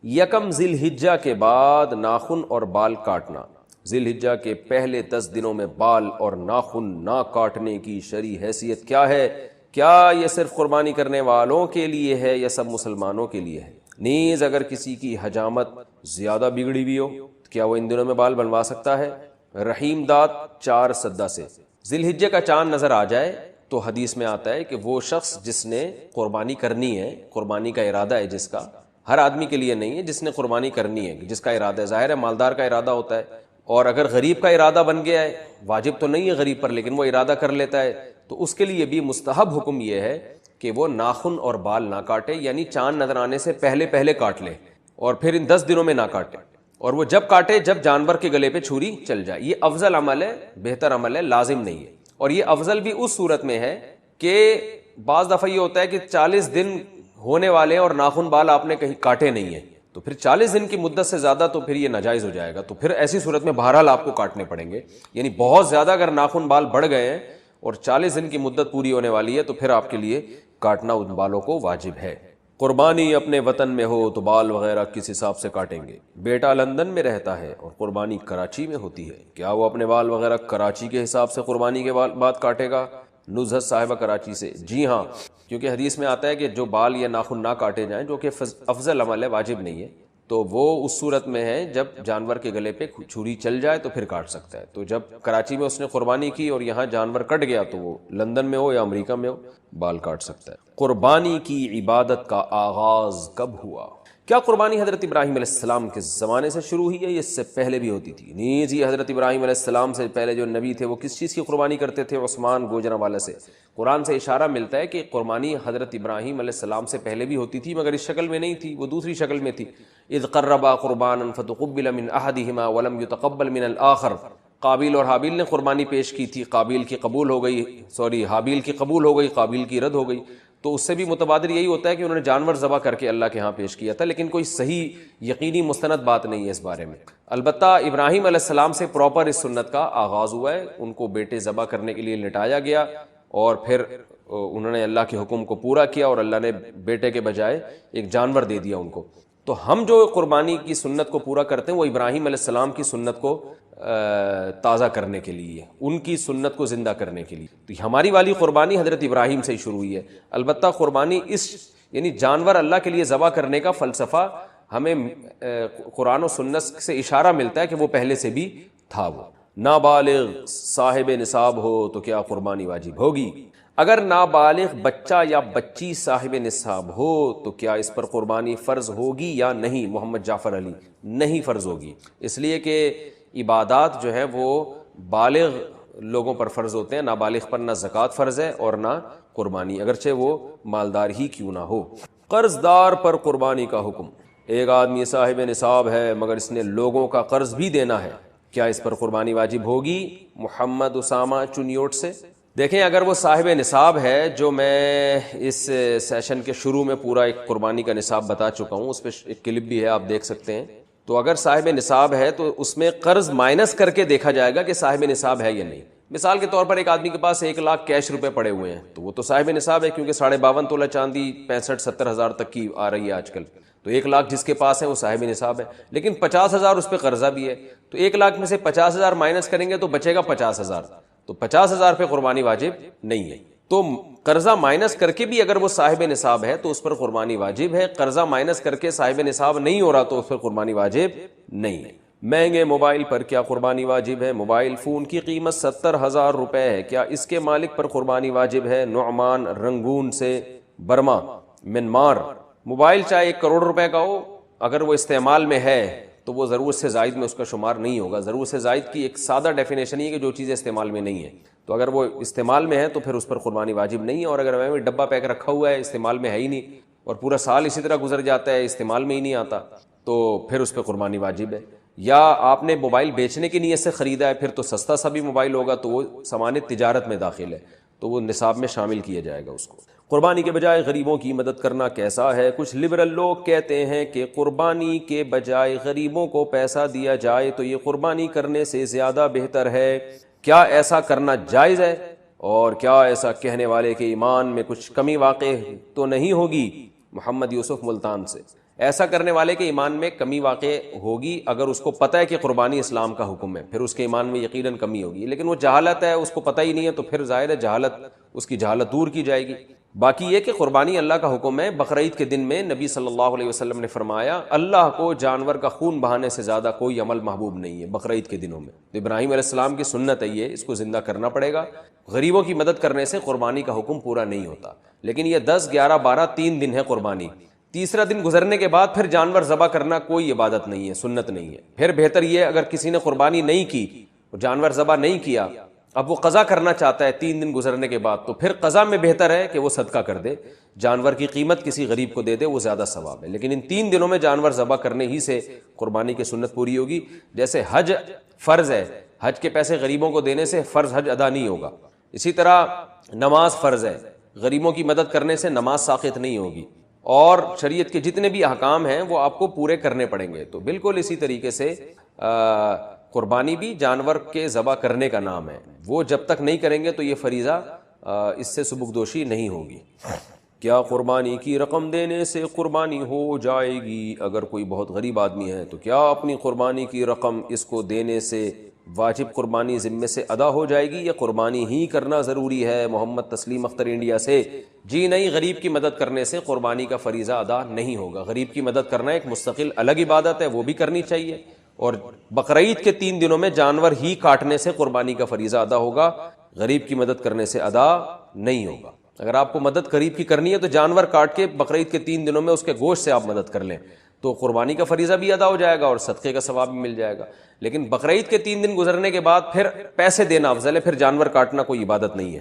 یکم ذی الحجہ کے بعد ناخن اور بال کاٹنا۔ ذی الحجہ کے پہلے 10 دنوں میں بال اور ناخن نہ کاٹنے کی شرعی حیثیت کیا ہے؟ کیا یہ صرف قربانی کرنے والوں کے لیے ہے یا سب مسلمانوں کے لیے ہے؟ نیز اگر کسی کی حجامت زیادہ بگڑی ہوئی ہو تو کیا وہ ان دنوں میں بال بنوا سکتا ہے؟ رحیم داد 4 سدہ سے۔ ذی الحجہ کا چاند نظر آ جائے تو حدیث میں آتا ہے کہ وہ شخص جس نے قربانی کرنی ہے، قربانی کا ارادہ ہے جس کا، ہر آدمی کے لیے نہیں ہے، جس نے قربانی کرنی ہے، جس کا ارادہ ہے، ظاہر ہے مالدار کا ارادہ ہوتا ہے، اور اگر غریب کا ارادہ بن گیا ہے، واجب تو نہیں ہے غریب پر لیکن وہ ارادہ کر لیتا ہے، تو اس کے لیے بھی مستحب حکم یہ ہے کہ وہ ناخن اور بال نہ کاٹے، یعنی چاند نظر آنے سے پہلے کاٹ لے اور پھر ان 10 دنوں میں نہ کاٹے، اور وہ جب کاٹے جب جانور کے گلے پہ چھری چل جائے۔ یہ افضل عمل ہے، بہتر عمل ہے، لازم نہیں ہے۔ اور یہ افضل بھی اس صورت میں ہے کہ بعض دفعہ یہ ہوتا ہے کہ 40 دن ہونے والے اور ناخن بال آپ نے کہیں کاٹے نہیں ہیں، تو پھر 40 دن کی مدت سے زیادہ تو پھر یہ ناجائز ہو جائے گا، تو پھر ایسی صورت میں بہرحال آپ کو کاٹنے پڑیں گے، یعنی بہت زیادہ اگر ناخن بال بڑھ گئے ہیں اور 40 دن کی مدت پوری ہونے والی ہے تو پھر آپ کے لیے کاٹنا ان بالوں کو واجب ہے۔ قربانی اپنے وطن میں ہو تو بال وغیرہ کس حساب سے کاٹیں گے؟ بیٹا لندن میں رہتا ہے اور قربانی کراچی میں ہوتی ہے، کیا وہ اپنے بال وغیرہ کراچی کے حساب سے قربانی کے بعد کاٹے گا؟ نزہت صاحبہ کراچی سے۔ جی ہاں، کیونکہ حدیث میں آتا ہے کہ جو بال یا ناخن نہ کاٹے جائیں، جو کہ افضل عمل ہے، واجب نہیں ہے، تو وہ اس صورت میں ہے جب جانور کے گلے پہ چھری چل جائے تو پھر کاٹ سکتا ہے۔ تو جب کراچی میں اس نے قربانی کی اور یہاں جانور کٹ گیا تو وہ لندن میں ہو یا امریکہ میں ہو بال کاٹ سکتا ہے۔ قربانی کی عبادت کا آغاز کب ہوا؟ کیا قربانی حضرت ابراہیم علیہ السلام کے زمانے سے شروع ہوئی ہے یا اس سے پہلے بھی ہوتی تھی؟ نیز یہ حضرت ابراہیم علیہ السلام سے پہلے جو نبی تھے وہ کس چیز کی قربانی کرتے تھے؟ عثمان گوجرانوالہ سے۔ قرآن سے اشارہ ملتا ہے کہ قربانی حضرت ابراہیم علیہ السلام سے پہلے بھی ہوتی تھی، مگر اس شکل میں نہیں تھی، وہ دوسری شکل میں تھی۔ اذ قربا قربانا فتقبل من احدهما ولم يتقبل من الاخر۔ قابیل اور حابیل نے قربانی پیش کی تھی، حابیل کی قبول ہو گئی، قابیل کی رد ہو گئی، تو اس سے بھی متبادر یہی ہوتا ہے کہ انہوں نے جانور ذبح کر کے اللہ کے ہاں پیش کیا تھا، لیکن کوئی صحیح یقینی مستند بات نہیں ہے اس بارے میں۔ البتہ ابراہیم علیہ السلام سے پراپر اس سنت کا آغاز ہوا ہے، ان کو بیٹے ذبح کرنے کے لیے لٹایا گیا اور پھر انہوں نے اللہ کے حکم کو پورا کیا اور اللہ نے بیٹے کے بجائے ایک جانور دے دیا ان کو۔ تو ہم جو قربانی کی سنت کو پورا کرتے ہیں وہ ابراہیم علیہ السلام کی سنت کو تازہ کرنے کے لیے، ان کی سنت کو زندہ کرنے کے لیے۔ تو ہماری والی قربانی حضرت ابراہیم سے ہی شروع ہوئی ہے۔ البتہ قربانی یعنی جانور اللہ کے لیے ذبح کرنے کا فلسفہ ہمیں قرآن و سنت سے اشارہ ملتا ہے کہ وہ پہلے سے بھی تھا۔ وہ نابالغ صاحب نصاب ہو تو کیا قربانی واجب ہوگی؟ اگر نابالغ بچہ یا بچی صاحب نصاب ہو تو کیا اس پر قربانی فرض ہوگی یا نہیں؟ محمد جعفر علی، نہیں فرض ہوگی، اس لیے کہ عبادات جو ہے وہ بالغ لوگوں پر فرض ہوتے ہیں، نابالغ پر نہ زکوٰۃ فرض ہے اور نہ قربانی، اگرچہ وہ مالدار ہی کیوں نہ ہو۔ قرض دار پر قربانی کا حکم۔ ایک آدمی صاحب نصاب ہے مگر اس نے لوگوں کا قرض بھی دینا ہے، کیا اس پر قربانی واجب ہوگی؟ محمد اسامہ چنیوٹ سے۔ دیکھیں، اگر وہ صاحب نصاب ہے، جو میں اس سیشن کے شروع میں پورا ایک قربانی کا نصاب بتا چکا ہوں، اس پہ ایک کلپ بھی ہے آپ دیکھ سکتے ہیں، تو اگر صاحب نصاب ہے تو اس میں قرض مائنس کر کے دیکھا جائے گا کہ صاحب نصاب ہے یا نہیں۔ مثال کے طور پر ایک آدمی کے پاس 1 لاکھ کیش روپے پڑے ہوئے ہیں تو وہ تو صاحب نصاب ہے، کیونکہ 52.5 تولہ چاندی 65-70 ہزار تک کی آ رہی ہے آج کل، تو 1 لاکھ جس کے پاس ہے وہ صاحب نصاب ہے، لیکن 50,000 اس پہ قرضہ بھی ہے، تو 1 لاکھ میں سے 50,000 مائنس کریں گے تو بچے گا 50,000، تو 50,000 پہ قربانی واجب نہیں ہے۔ تو قرضہ مائنس کر کے بھی اگر وہ صاحب نصاب ہے تو اس پر قربانی واجب ہے، قرضہ مائنس کر کے صاحب نصاب نہیں ہو رہا تو اس پر قربانی واجب نہیں ہے۔ مہنگے موبائل پر کیا قربانی واجب ہے؟ موبائل فون کی قیمت 70,000 روپے ہے، کیا اس کے مالک پر قربانی واجب ہے؟ نعمان رنگون سے برما منمار۔ موبائل چاہے 1 کروڑ روپے کا ہو، اگر وہ استعمال میں ہے تو وہ ضرورت سے زائد میں اس کا شمار نہیں ہوگا۔ ضرورت سے زائد کی ایک سادہ ڈیفینیشن یہ ہے کہ جو چیزیں استعمال میں نہیں ہے، تو اگر وہ استعمال میں ہے تو پھر اس پر قربانی واجب نہیں ہے، اور اگر میں ڈبہ پیک رکھا ہوا ہے، استعمال میں ہے ہی نہیں اور پورا سال اسی طرح گزر جاتا ہے، استعمال میں ہی نہیں آتا، تو پھر اس پہ قربانی واجب ہے۔ یا آپ نے موبائل بیچنے کی نیت سے خریدا ہے، پھر تو سستا سا بھی موبائل ہوگا تو وہ سامان تجارت میں داخل ہے، تو وہ نصاب میں شامل کیا جائے گا اس کو۔ قربانی کے بجائے غریبوں کی مدد کرنا کیسا ہے؟ کچھ لبرل لوگ کہتے ہیں کہ قربانی کے بجائے غریبوں کو پیسہ دیا جائے تو یہ قربانی کرنے سے زیادہ بہتر ہے، کیا ایسا کرنا جائز ہے؟ اور کیا ایسا کہنے والے کے ایمان میں کچھ کمی واقع تو نہیں ہوگی؟ محمد یوسف ملتان سے۔ ایسا کرنے والے کے ایمان میں کمی واقع ہوگی اگر اس کو پتہ ہے کہ قربانی اسلام کا حکم ہے، پھر اس کے ایمان میں یقیناً کمی ہوگی، لیکن وہ جہالت ہے، اس کو پتہ ہی نہیں ہے، تو پھر ظاہر ہے جہالت، اس کی جہالت دور کی جائے گی۔ باقی یہ کہ قربانی اللہ کا حکم ہے۔ بقرعید کے دن میں نبی صلی اللہ علیہ وسلم نے فرمایا اللہ کو جانور کا خون بہانے سے زیادہ کوئی عمل محبوب نہیں ہے بقرعید کے دنوں میں۔ تو ابراہیم علیہ السلام کی سنت ہے یہ، اس کو زندہ کرنا پڑے گا۔ غریبوں کی مدد کرنے سے قربانی کا حکم پورا نہیں ہوتا، لیکن یہ 10، 11، 12 3 دن ہے قربانی۔ تیسرا دن گزرنے کے بعد پھر جانور ذبح کرنا کوئی عبادت نہیں ہے، سنت نہیں ہے۔ پھر بہتر یہ اگر کسی نے قربانی نہیں کی، جانور ذبح نہیں کیا، اب وہ قضا کرنا چاہتا ہے 3 دن گزرنے کے بعد، تو پھر قضا میں بہتر ہے کہ وہ صدقہ کر دے، جانور کی قیمت کسی غریب کو دے دے، وہ زیادہ ثواب ہے۔ لیکن ان 3 دنوں میں جانور ذبح کرنے ہی سے قربانی کی سنت پوری ہوگی۔ جیسے حج فرض ہے، حج کے پیسے غریبوں کو دینے سے فرض حج ادا نہیں ہوگا، اسی طرح نماز فرض ہے، غریبوں کی مدد کرنے سے نماز ساقط نہیں ہوگی، اور شریعت کے جتنے بھی احکام ہیں وہ آپ کو پورے کرنے پڑیں گے۔ تو بالکل اسی طریقے سے قربانی بھی جانور کے ذبح کرنے کا نام ہے، وہ جب تک نہیں کریں گے تو یہ فریضہ اس سے سبکدوشی نہیں ہوگی۔ کیا قربانی کی رقم دینے سے قربانی ہو جائے گی؟ اگر کوئی بہت غریب آدمی ہے تو کیا اپنی قربانی کی رقم اس کو دینے سے واجب قربانی ذمے سے ادا ہو جائے گی، یا قربانی ہی کرنا ضروری ہے؟ محمد تسلیم اختر انڈیا سے۔ جی نہیں، غریب کی مدد کرنے سے قربانی کا فریضہ ادا نہیں ہوگا۔ غریب کی مدد کرنا ایک مستقل الگ عبادت ہے، وہ بھی کرنی چاہیے، اور بقرعید کے 3 دنوں میں جانور ہی کاٹنے سے قربانی کا فریضہ ادا ہوگا، غریب کی مدد کرنے سے ادا نہیں ہوگا۔ اگر آپ کو مدد غریب کی کرنی ہے تو جانور کاٹ کے بقرعید کے 3 دنوں میں اس کے گوشت سے آپ مدد کر لیں، تو قربانی کا فریضہ بھی ادا ہو جائے گا اور صدقے کا ثواب بھی مل جائے گا۔ لیکن بقرعید کے 3 دن گزرنے کے بعد پھر پیسے دینا افضل ہے، پھر جانور کاٹنا کوئی عبادت نہیں ہے۔